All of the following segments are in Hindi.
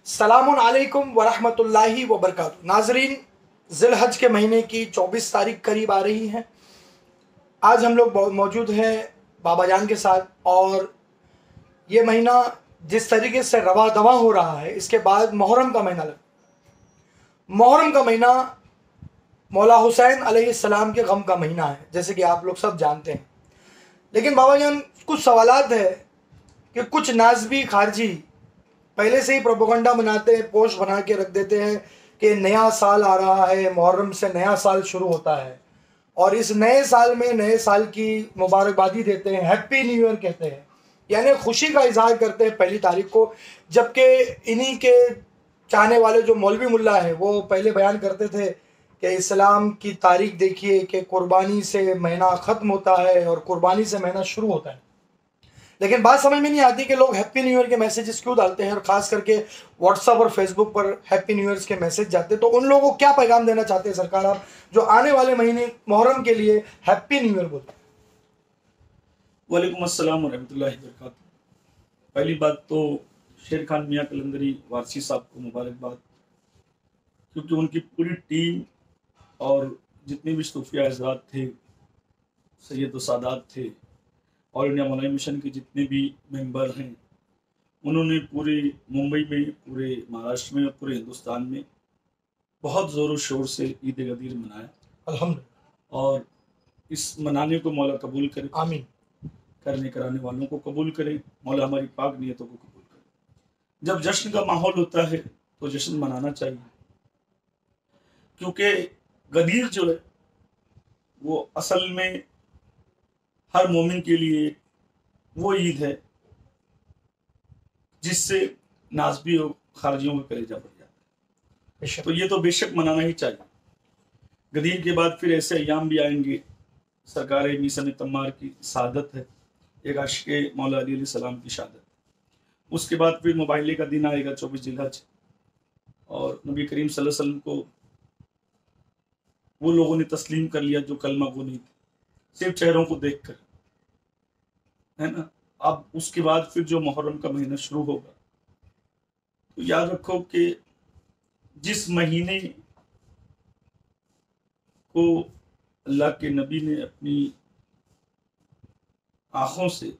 सलामुन अलैकुम वरहमतुल्लाहि वबरकातुहू। नाजरीन, ज़िलहज के महीने की 24 तारीख करीब आ रही है। आज हम लोग मौजूद हैं बाबा जान के साथ, और ये महीना जिस तरीके से रवा दवा हो रहा है, इसके बाद मुहर्रम का महीना मुहर्रम का महीना मौला हुसैन अलैहिस्सलाम के गम का महीना है, जैसे कि आप लोग सब जानते हैं। लेकिन बाबा जान, कुछ सवालात है कि कुछ नाज़बी खारजी पहले से ही प्रोपेगेंडा बनाते हैं, पोस्ट बना के रख देते हैं कि नया साल आ रहा है, मुहर्रम से नया साल शुरू होता है, और इस नए साल में नए साल की मुबारकबादी देते हैं, हैप्पी न्यू ईयर कहते हैं, यानी खुशी का इजहार करते हैं पहली तारीख को। जबकि इन्हीं के चाहने वाले जो मौलवी मुल्ला है, वो पहले बयान करते थे कि इस्लाम की तारीख देखिए कि कुर्बानी से महीना ख़त्म होता है और कुर्बानी से महीना शुरू होता है। लेकिन बात समझ में नहीं आती कि लोग हैप्पी न्यू ईयर के मैसेजेस क्यों डालते हैं, और ख़ास करके व्हाट्सअप और फेसबुक पर हैप्पी न्यू ईयर के मैसेज जाते हैं। तो उन लोगों को क्या पैगाम देना चाहते हैं सरकार आप, जो आने वाले महीने मुहर्रम के लिए हैप्पी न्यू ईयर बोलते हैं? वालेकुम अस्सलाम वरहमतुल्लाहि वबरकातुहू। पहली बात तो शेर खान मियाँ कलंदरी वारसी साहब को मुबारकबाद, क्योंकि उनकी पूरी टीम और जितने भी सूफिया हज़रात थे, सैयद व सादात थे, ऑल इंडिया मौलवी मिशन के जितने भी मेंबर हैं, उन्होंने पूरे मुंबई में, पूरे महाराष्ट्र में और पूरे हिंदुस्तान में बहुत ज़ोर शोर से ईद गदीर मनाया। अल्हम्दुलिल्लाह। और इस मनाने को मौला कबूल करे, आमीन। करने कराने वालों को कबूल करे, मौला हमारी पाक नियतों को कबूल करे। जब जश्न का माहौल होता है तो जश्न मनाना चाहिए, क्योंकि गदीर जो है वो असल में हर मोमिन के लिए वो ईद है जिससे नाज़बी और खारजियों का कलेजा बढ़ जाता है। तो ये तो बेशक मनाना ही चाहिए। गदीर के बाद फिर ऐसे अयाम भी आएंगे। सरकार मीसन तम्मार की शहादत है, एक आशिक़ मौला अली अलैहि सलाम की शहादत। उसके बाद फिर मुबाइले का दिन आएगा 24 ज़िलहज, और नबी करीम सल्लल्लाहु अलैहि वसल्लम को वो लोगों ने तस्लीम कर लिया जो कलमा गो नहीं थे, सिर्फ चेहरों को देखकर, है ना। अब उसके बाद फिर जो मुहर्रम का महीना शुरू होगा, तो याद रखो कि जिस महीने को अल्लाह के नबी ने अपनी आंखों से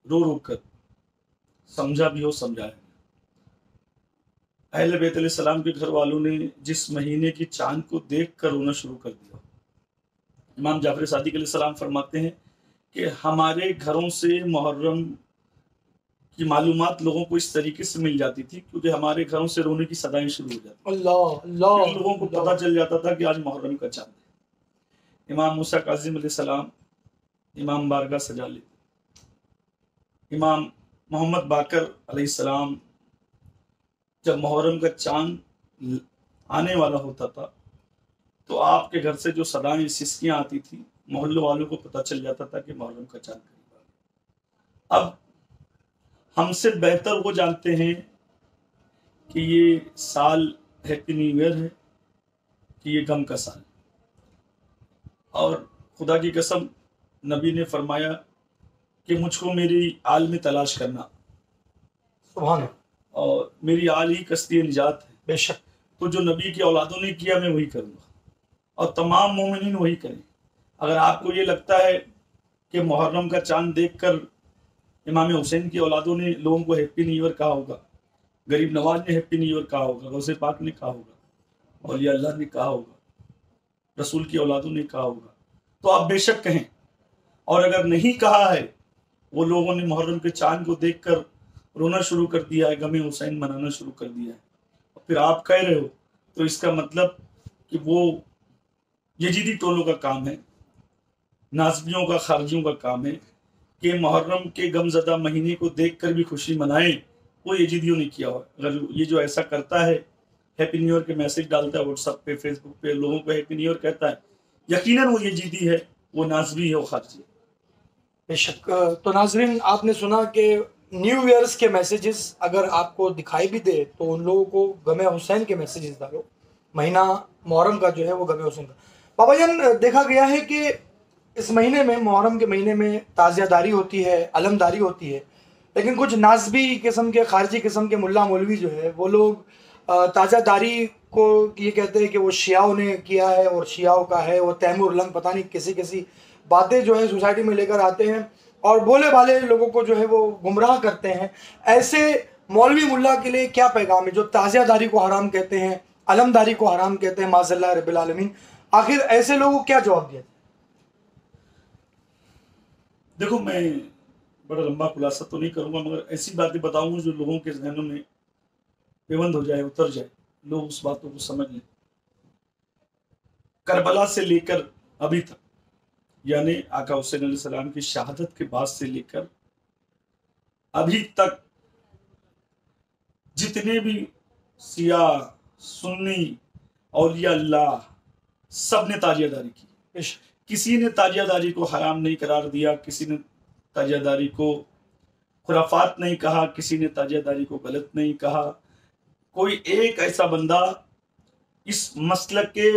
रो रो कर समझा भी हो, समझाया। अहले बैत अलैहिस्सलाम के घर वालों ने जिस महीने की चांद को देख कर रोना शुरू कर दिया। इमाम जाफर सादिक अलैहिस्सलाम फरमाते हैं कि हमारे घरों से मुहर्रम की मालूमात लोगों को इस तरीके से मिल जाती थी, क्योंकि हमारे घरों से रोने की सदाएं शुरू हो जाती। अल्लाह, लोगों को पता चल जाता था कि आज मुहर्रम का चांद है। इमाम मूसा काज़िम अलैहिस्सलाम इमाम बारगाह सजा लेते। इमाम मोहम्मद बाकर अलैहिस्सलाम जब मुहर्रम का चांद आने वाला होता था, तो आपके घर से जो सदाएं सिसकियां आती थी, मोहल्ले वालों को पता चल जाता था कि मुहर्रम का चांद करीब आ गया। अब हमसे बेहतर वो जानते हैं कि ये साल हैप्पी न्यू ईयर है कि ये गम का साल। और खुदा की कसम, नबी ने फरमाया कि मुझको मेरी आल में तलाश करना, सुभान अल्लाह, और मेरी आल ही कस्ती निजात है। बेशक। तो जो नबी की औलादों ने किया, मैं वही करूँगा, और तमाम मोमिनीन वही करें। अगर आपको ये लगता है कि मुहर्रम का चांद देखकर इमाम हुसैन की औलादों ने लोगों को हैप्पी न्यू ईयर कहा होगा, गरीब नवाज ने हैप्पी न्यू ईयर कहा होगा, गौसे पाक ने कहा होगा, औलिया अल्लाह ने कहा होगा, रसूल की औलादों ने कहा होगा, तो आप बेशक कहें। और अगर नहीं कहा है, वो लोगों ने मुहर्रम के चांद को देखकर रोना शुरू कर दिया है, गमे हुसैन मनाना शुरू कर दिया है, और फिर आप कह रहे हो, तो इसका मतलब कि वो यजीदी टोलों का काम है, नाज़बियों का, खारजियों का काम है कि मुहर्रम के गमज़दा महीने को देखकर भी खुशी मनाएं। वो यजीदियों ने किया हो। अगर ये जो ऐसा करता है, हैप्पी न्यू ईयर के मैसेज डालता है व्हाट्सएप पे, फेसबुक पे, लोगों को हैप्पी न्यू ईयर कहता है, यकीनन वो यजीदी है, वो नाज़बी है, वो खारजी है। बेशक। तो नाजरीन, आपने सुना कि न्यू ईयर्स के मैसेजेस अगर आपको दिखाई भी दे, तो उन लोगों को गमे हुसैन के मैसेजेस डालो। महीना मुहर्रम का जो है वो गमे हुसैन का। बाबा जान, देखा गया है कि इस महीने में, मुहर्रम के महीने में ताज़ियादारी होती है, अलमदारी होती है, लेकिन कुछ नाज़बी किस्म के, खारजी किस्म के मुल्ला मौलवी जो है वो लोग ताज़ादारी को ये कहते हैं कि वो शियाओं ने किया है और शियाओं का है, वो तैमूर लंग पता नहीं किसी किसी बातें जो है सोसाइटी में लेकर आते हैं और बोले वाले लोगों को जो है वो गुमराह करते हैं। ऐसे मौलवी मुल्ला के लिए क्या पैगाम है जो ताज़ियादारी को हराम कहते हैं, अलमदारी को हराम कहते हैं, माज़ल्लाह रब्बिल आलमीन? आखिर ऐसे लोगों को क्या जवाब दिया? देखो, मैं बड़ा लंबा खुलासा तो नहीं करूंगा, मगर ऐसी बातें बताऊंगा जो लोगों के जहनों में पेवंद हो जाए, उतर जाए, लोग उस बातों को समझ लें। करबला से लेकर अभी तक, यानी आका हुसैन अलैहि सलाम की शहादत के बाद से लेकर अभी तक, जितने भी शिया सुन्नी औलिया अल्लाह सब ने ताजियादारी की। किसी ने ताजियादारी को हराम नहीं करार दिया, किसी ने ताजियादारी को खुराफात नहीं कहा, किसी ने ताजियादारी को गलत नहीं कहा। कोई एक ऐसा बंदा इस मसलक के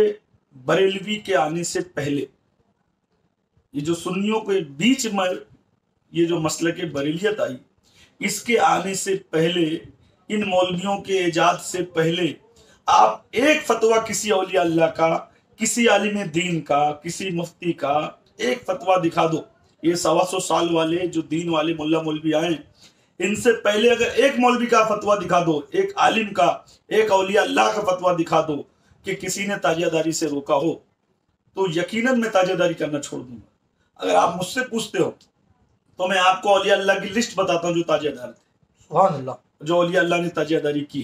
बरेलवी के आने से पहले, ये जो सुन्नियों के बीच में ये जो मसलक के बरेलियत आई, इसके आने से पहले, इन मौलवियों के इजाद से पहले, आप एक फतवा किसी औलिया अल्लाह का, किसी आलिम दीन का, किसी मुफ्ती का एक फतवा दिखा दो। ये 125 साल वाले जो दीन वाले मुल्ला मौलवी आए, इनसे पहले अगर एक मौलवी का फतवा दिखा दो, एक आलिम का, एक औलिया अल्लाह का फतवा दिखा दो कि किसी ने ताजियादारी से रोका हो, तो यकीनन मैं ताजियादारी करना छोड़ दूंगा। अगर आप मुझसे पूछते हो तो मैं आपको औलिया अल्लाह की लिस्ट बताता हूं जो ताजियादार थे, सुभान अल्लाह, जो औलिया अल्लाह ने ताजियादारी की।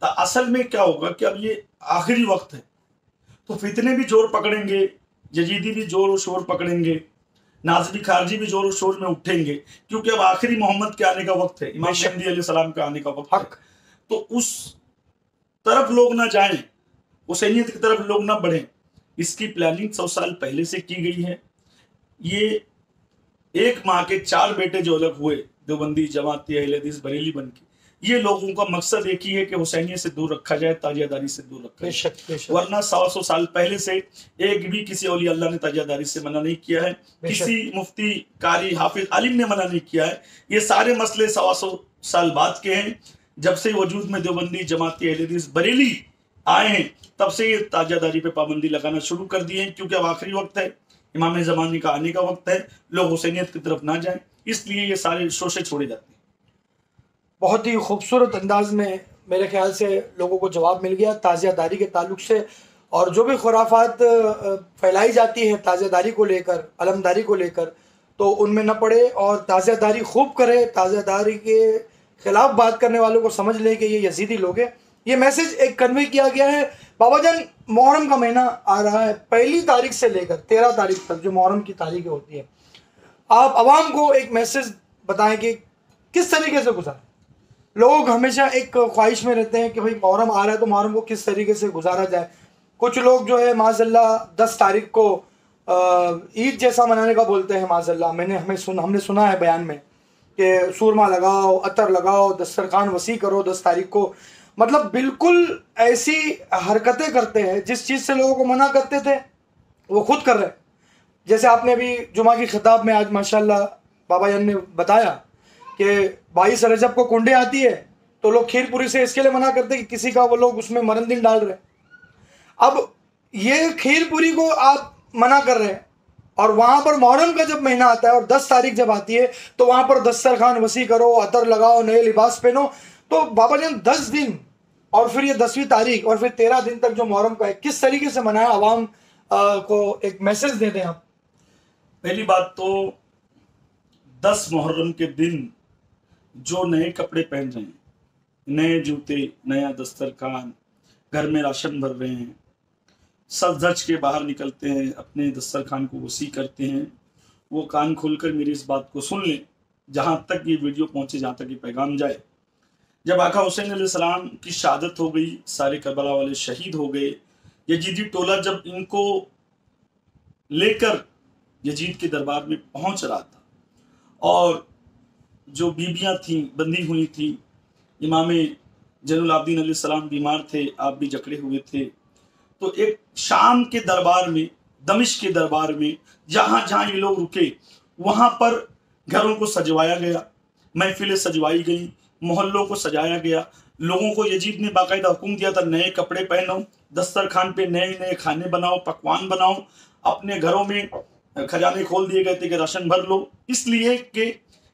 तो असल में क्या होगा कि अब ये आखिरी वक्त है, तो फितने भी जोर पकड़ेंगे, यजीदी भी जोर और शोर पकड़ेंगे, नाज़बी खारजी भी जोर और शोर में उठेंगे, क्योंकि अब आखिरी मोहम्मद के आने का वक्त है, इमाम महदी अलैहि सलाम के आने का वक्त है। तो उस तरफ लोग ना जाएं, हुसैनियत की तरफ लोग ना बढ़ें, इसकी प्लानिंग 100 साल पहले से की गई है। ये एक माँ के 4 बेटे जो अलग हुए, देवबंदी, जमाती, अहले हदीस, बरेली बन के, ये लोगों का मकसद एक ही है कि हुसैनियत से दूर रखा जाए, ताजियादारी से दूर रखा जाए। वरना 100 साल पहले से एक भी किसी औली अल्लाह ने ताजियादारी से मना नहीं किया है, किसी मुफ्ती, कारी, हाफिज, आलिम ने मना नहीं किया है। ये सारे मसले 100 साल बाद के हैं। जब से वजूद में देवबंदी, जमाती, अहले हदीस, बरेली आए हैं, तब से ये ताजियादारी पे पाबंदी लगाना शुरू कर दिए हैं, क्योंकि अब आखिरी वक्त है, इमाम ज़माने का आने का वक्त है, लोग हुसैनियत की तरफ ना जाएं, इसलिए ये सारे शोशे छोड़े जाते हैं। बहुत ही खूबसूरत अंदाज में मेरे ख्याल से लोगों को जवाब मिल गया ताज़ियादारी के ताल्लुक से, और जो भी खुराफात फैलाई जाती है ताज़ियादारी को लेकर, अलमदारी को लेकर, तो उनमें न पड़े और ताज़ियादारी खूब करे। ताज़ियादारी के ख़िलाफ़ बात करने वालों को समझ लें कि ये यजीदी लोग हैं। ये मैसेज एक कन्वे किया गया है। बाबा जान, मुहर्रम का महीना आ रहा है, 1 तारीख से लेकर 13 तारीख तक जो मुहर्रम की तारीखें होती है, आप आवाम को एक मैसेज बताएं कि किस तरीके से गुजारें। लोग हमेशा एक ख्वाहिश में रहते हैं कि भाई मुहर्रम आ रहा है तो मुहर्रम को किस तरीके से गुजारा जाए। कुछ लोग जो है माज़अल्लाह 10 तारीख को ईद जैसा मनाने का बोलते हैं। माज़अल्लाह हमने सुना है बयान में कि सूरमा लगाओ, अतर लगाओ, दस्तरखान वसी करो 10 तारीख को। मतलब बिल्कुल ऐसी हरकतें करते हैं जिस चीज़ से लोगों को मना करते थे वो खुद कर रहे हैं। जैसे आपने अभी जुमा की खिताब में आज माशाल्लाह बाबा जान ने बताया कि 22 रजब को कुंडे आती है तो लोग खीर पूरी से इसके लिए मना करते हैं कि किसी का वो लोग उसमें मरंदिन डाल रहे हैं। अब ये खीर पूरी को आप मना कर रहे हैं और वहाँ पर मुहर्रम का जब महीना आता है और 10 तारीख जब आती है तो वहाँ पर दस्तरखान वसी करो, अतर लगाओ, नए लिबास पहनो। तो बाबा जान 10 दिन और फिर ये 10वीं तारीख और फिर 13 दिन तक जो मुहर्रम का है किस तरीके से मनाया, आवाम को एक मैसेज दे दें आप। पहली बात तो 10 मुहर्रम के दिन जो नए कपड़े पहन रहे हैं, नए जूते, नया दस्तरखान, घर में राशन भर रहे हैं, सज धज के बाहर निकलते हैं, अपने दस्तरखान को वसी करते हैं, वो कान खोलकर मेरी इस बात को सुन लें, जहाँ तक ये वीडियो पहुँचे, जहाँ तक ये पैगाम जाए। जब आका हुसैन अलैहिस्सलाम की शहादत हो गई, सारे करबला वाले शहीद हो गए, यजीदी टोला जब इनको लेकर यजीद के दरबार में पहुंच रहा था और जो बीबियां थीं बंदी हुई थी, इमाम जैनुल आबिदीन अलैहिस्सलाम बीमार थे, आप भी जकड़े हुए थे, तो एक शाम के दरबार में, दमिश्क के दरबार में, जहाँ जहाँ ये लोग रुके वहाँ पर घरों को सजवाया गया, महफिलें सजवाई गई, मोहल्लों को सजाया गया, लोगों को यजीद ने बाकायदा हुक्म दिया था नए कपड़े पहनो, दस्तरखान पे नए नए खाने बनाओ, पकवान बनाओ, अपने घरों में खजाने खोल दिए गए थे कि राशन भर लो, इसलिए कि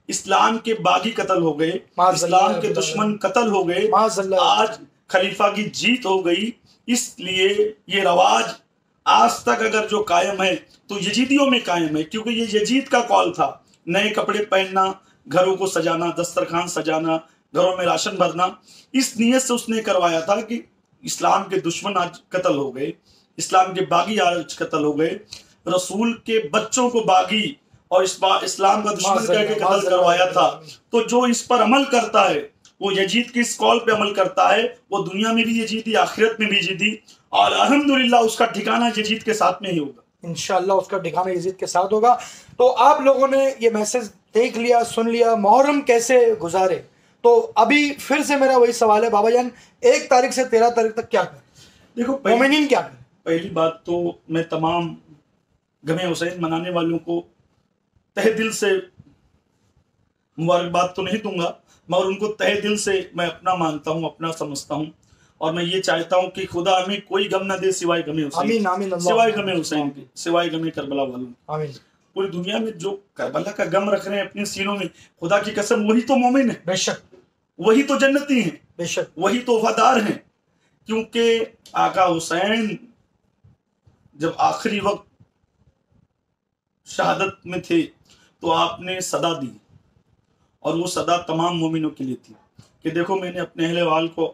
इस्लाम के बागी कत्ल हो गए, इस्लाम के दुश्मन कत्ल हो गए, आज खलीफा की जीत हो गई। इसलिए ये रवाज आज तक अगर जो कायम है तो यजीदियों में कायम है, क्योंकि ये यजीद का कॉल था, नए कपड़े पहनना, घरों को सजाना, दस्तरखान सजाना, घरों में राशन भरना। इस नियत से उसने करवाया था कि इस्लाम के दुश्मन आज कत्ल हो गए, इस्लाम के बागी आज कत्ल हो गए, रसूल के बच्चों को बागी और इस्लाम का दुश्मन कह के कत्ल करवाया था। तो जो इस पर अमल करता है, वो यजीद के इस कॉल पे अमल करता है, वो दुनिया में भी यजीदी, आखिरत में भी यजीदी, और अल्हम्दुलिल्लाह उसका ठिकाना यजीद के साथ में ही होगा। इंशाअल्लाह उसका ठिकाना यजीद के साथ होगा। तो आप लोगों ने ये मैसेज देख लिया, सुन लिया, मुहर्रम कैसे गुजारे। तो अभी फिर से मेरा वही सवाल है बाबा जान, 1 तारीख से 13 तारीख तक क्या करें? देखो मोमिनीन क्या करें? पहली बात तो मैं तमाम गमे हुसैन मनाने वालों को तहे दिल से मुबारकबाद तो नहीं दूंगा, मगर उनको तहे दिल से मैं अपना मानता हूँ, अपना समझता हूँ, और मैं ये चाहता हूँ कि खुदा हमें कोई गम ना दे सिवाय गमे हुसैन, सिवाय गमे हुसैन के, सिवाय गमे करबला वालों। पूरी दुनिया में जो करबला का गम रख रहे हैं अपने सीनों में, खुदा की कसम वही तो मोमिन है, बेशक वही तो जन्नती हैं, बेशक वही तो वफादार हैं। क्योंकि आका हुसैन जब आखिरी वक्त शहादत में थे तो आपने सदा दी, और वो सदा तमाम मोमिनों के लिए थी कि देखो मैंने अपने अहले वाल को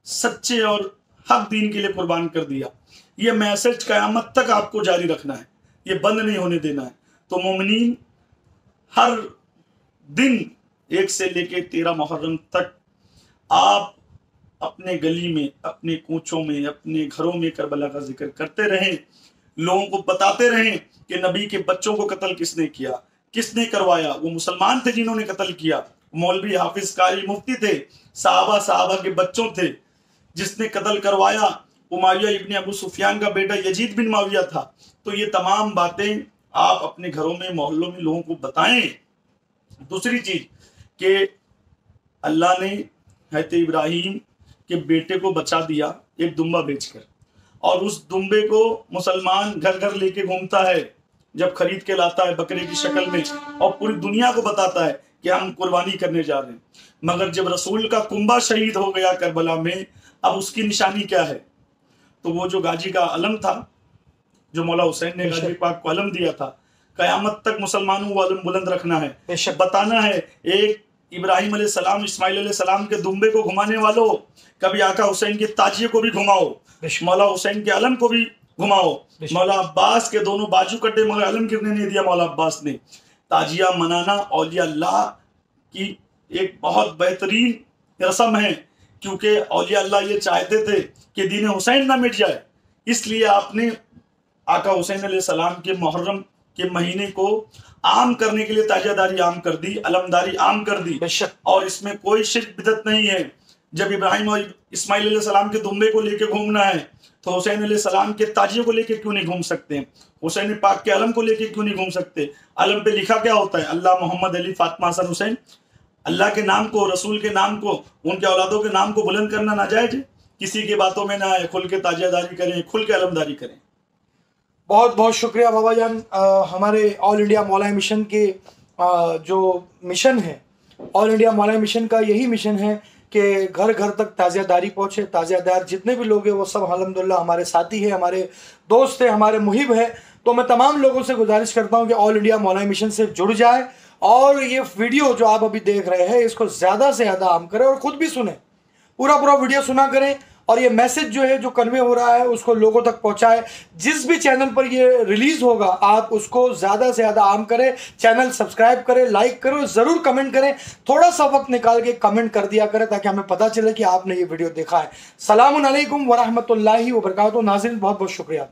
सच्चे और हक दीन के लिए कुर्बान कर दिया। ये मैसेज क़यामत तक आपको जारी रखना है, ये बंद नहीं होने देना है। तो मोमिनीन हर दिन 1 से लेके 13 मुहर्रम तक आप अपने गली में, अपने कूचों में, अपने घरों में करबला का जिक्र करते रहें, लोगों को बताते रहें कि नबी के बच्चों को कत्ल किसने किया, किसने करवाया। वो मुसलमान थे जिन्होंने कत्ल किया, मौलवी, हाफिज, कारी, मुफ्ती थे, साहबा के बच्चों थे। जिसने कत्ल करवाया उमैया इब्न अबू सुफियान का बेटा यजीद बिन मुआविया था। तो ये तमाम बातें आप अपने घरों में, मोहल्लों में लोगों को बताएं। दूसरी चीज कि अल्लाह ने हज़रत इब्राहिम के बेटे को बचा दिया एक दुम्बा बेचकर, और उस दुम्बे को मुसलमान घर घर लेके घूमता है, जब खरीद के लाता है बकरे की शक्ल में, और पूरी दुनिया को बताता है कि हम कुर्बानी करने जा रहे हैं। मगर जब रसूल का कुंबा शहीद हो गया करबला में, अब उसकी निशानी क्या है? तो वो जो गाजी का अलम था, जो मौला हुसैन ने गाजी पाक को अलम दिया था, कयामत तक मुसलमानों को अलम बुलंद रखना है, बताना है। एक इब्राहिम अलैहिस्सलाम, इस्माइल अलैहिस्सलाम के दुम्बे को घुमाने वालों, कभी आका हुसैन के ताजिए को भी घुमाओ, मौला हुसैन के अलम को भी घुमाओ। मौला अब्बास के दोनों बाजू कटे मगर अलम गिरने नहीं दिया मौला अब्बास ने। ताजिया मनाना औलिया अल्लाह की एक बहुत बेहतरीन रस्म है, क्योंकि औलिया अल्लाह ये चाहते थे कि दीन हुसैन ना मिट जाए, इसलिए आपने आका हुसैन अलैहिस्सलाम के मुहर्रम के महीने को आम करने के लिए ताजियादारी आम कर दी, अलमदारी आम कर दी, और इसमें कोई शिर्क बिदअत नहीं है। जब इब्राहिम और इस्माइल अलैहिस्सलाम के दुम्बे को लेके घूमना है तो हुसैन अलैहिस्सलाम के ताजिए को लेके क्यों नहीं घूम सकते? हुसैन पाक के अलम को लेके क्यों नहीं घूम सकते? अलम पे लिखा क्या होता है? अल्लाह, मोहम्मद, अली, फातिमा, हसन, हुसैन। अल्लाह के नाम को, रसूल के नाम को, उनके औलादों के नाम को बुलंद करना नाजायज है? किसी की बातों में ना आए, खुल के ताजियादारी करें, खुल के अलमदारी करें। बहुत बहुत शुक्रिया बाबा जान। हमारे ऑल इंडिया मौलाए मिशन के जो मिशन है, ऑल इंडिया मौलाए मिशन का यही मिशन है कि घर घर तक ताज़ियादारी पहुँचे। ताज़ियादार जितने भी लोग हैं वो सब अल्हम्दुलिल्लाह हमारे साथी हैं, हमारे दोस्त हैं, हमारे मुहिब हैं। तो मैं तमाम लोगों से गुजारिश करता हूँ कि ऑल इंडिया मौलाए मिशन से जुड़ जाए, और ये वीडियो जो आप अभी देख रहे हैं इसको ज़्यादा से ज़्यादा आम करें, और ख़ुद भी सुने, पूरा वीडियो सुना करें, और ये मैसेज जो है जो कन्वे हो रहा है उसको लोगों तक पहुंचाए। जिस भी चैनल पर ये रिलीज होगा आप उसको ज़्यादा से ज़्यादा आम करें, चैनल सब्सक्राइब करें, लाइक करें, ज़रूर कमेंट करें, थोड़ा सा वक्त निकाल के कमेंट कर दिया करें ताकि हमें पता चले कि आपने ये वीडियो देखा है। सलामुन अलैकुम व रहमतुल्लाहि व बरकातहू। नाज़रीन बहुत बहुत शुक्रिया।